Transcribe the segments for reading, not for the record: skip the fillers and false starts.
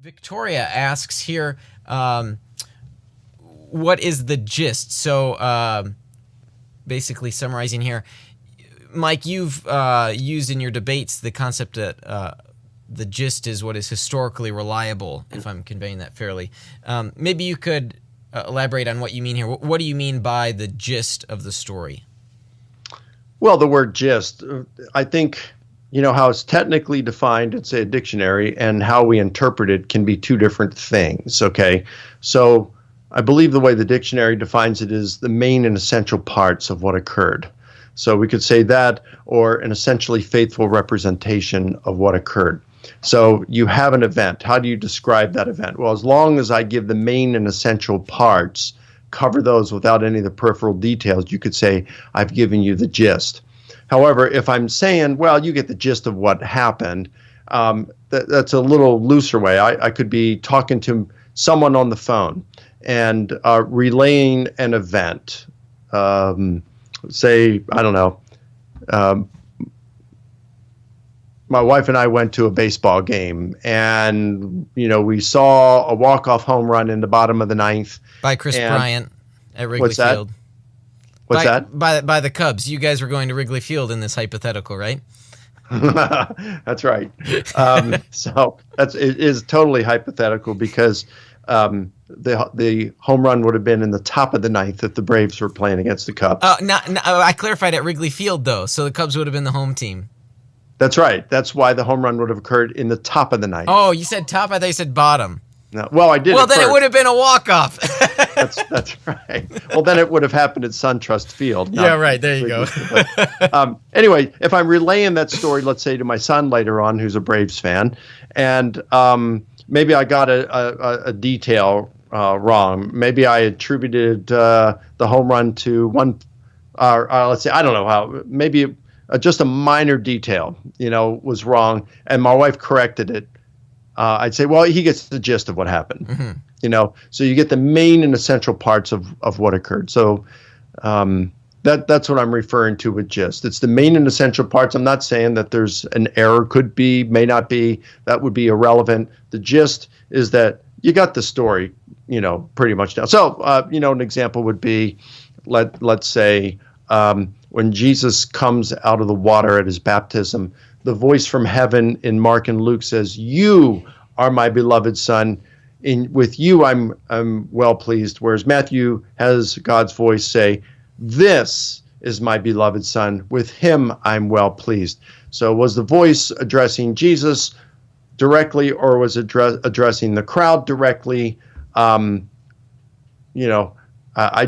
Victoria asks here, what is the gist? So basically summarizing here, Mike, you've used in your debates the concept that the gist is what is historically reliable, if I'm conveying that fairly. Maybe you could elaborate on what you mean here. What do you mean by the gist of the story? Well, the word gist, I think, how it's technically defined in, say, a dictionary, and how we interpret it can be two different things, okay? So I believe the way the dictionary defines it is the main and essential parts of what occurred. So we could say that, or an essentially faithful representation of what occurred. So you have an event. How do you describe that event? Well, as long as I give the main and essential parts, cover those without any of the peripheral details, you could say I've given you the gist. However, if I'm saying, well, you get the gist of what happened, that's a little looser way. I could be talking to someone on the phone and relaying an event. Say, I don't know, my wife and I went to a baseball game, and we saw a walk-off home run in the bottom of the ninth by Chris Bryant at Wrigley what's that? Field. What's that? By the Cubs. You guys were going to Wrigley Field in this hypothetical, right? That's right. So it is totally hypothetical because the home run would have been in the top of the ninth if the Braves were playing against the Cubs. I clarified at Wrigley Field, though, so the Cubs would have been the home team. That's right. That's why the home run would have occurred in the top of the ninth. Oh, you said top? I thought you said bottom. No, well, I did. Well, then it would have been a walk-off. That's right. Well, then it would have happened at SunTrust Field. Yeah, right. There you go. Anyway, if I'm relaying that story, let's say to my son later on, who's a Braves fan, and maybe I got a detail wrong. Maybe I attributed the home run to one, let's say, I don't know how, maybe just a minor detail, was wrong, and my wife corrected it. I'd say, well, he gets the gist of what happened, So you get the main and essential parts of what occurred. So that's what I'm referring to with gist. It's the main and essential parts. I'm not saying that there's an error, could be, may not be. That would be irrelevant. The gist is that you got the story, pretty much down. So, an example would be, let's say, when Jesus comes out of the water at his baptism, the voice from heaven in Mark and Luke says, "You are my beloved son. With you I'm well pleased." Whereas Matthew has God's voice say, "This is my beloved son. With him I'm well pleased." So was the voice addressing Jesus directly, or was it addressing the crowd directly? I'd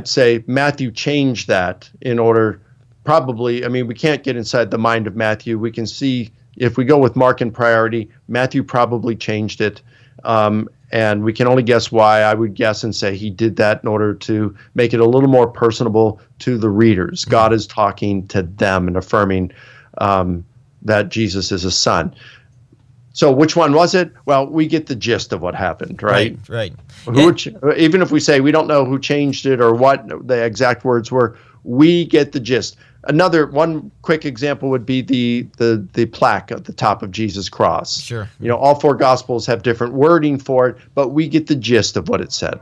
say Matthew changed that in order. Probably, we can't get inside the mind of Matthew. We can see, if we go with Mark in priority, Matthew probably changed it. And we can only guess why. I would guess and say he did that in order to make it a little more personable to the readers. God is talking to them and affirming that Jesus is a son. So which one was it? Well, we get the gist of what happened, right? Right. Even if we say we don't know who changed it or what the exact words were, we get the gist. One quick example would be the plaque at the top of Jesus' cross. Sure. All four Gospels have different wording for it, but we get the gist of what it said.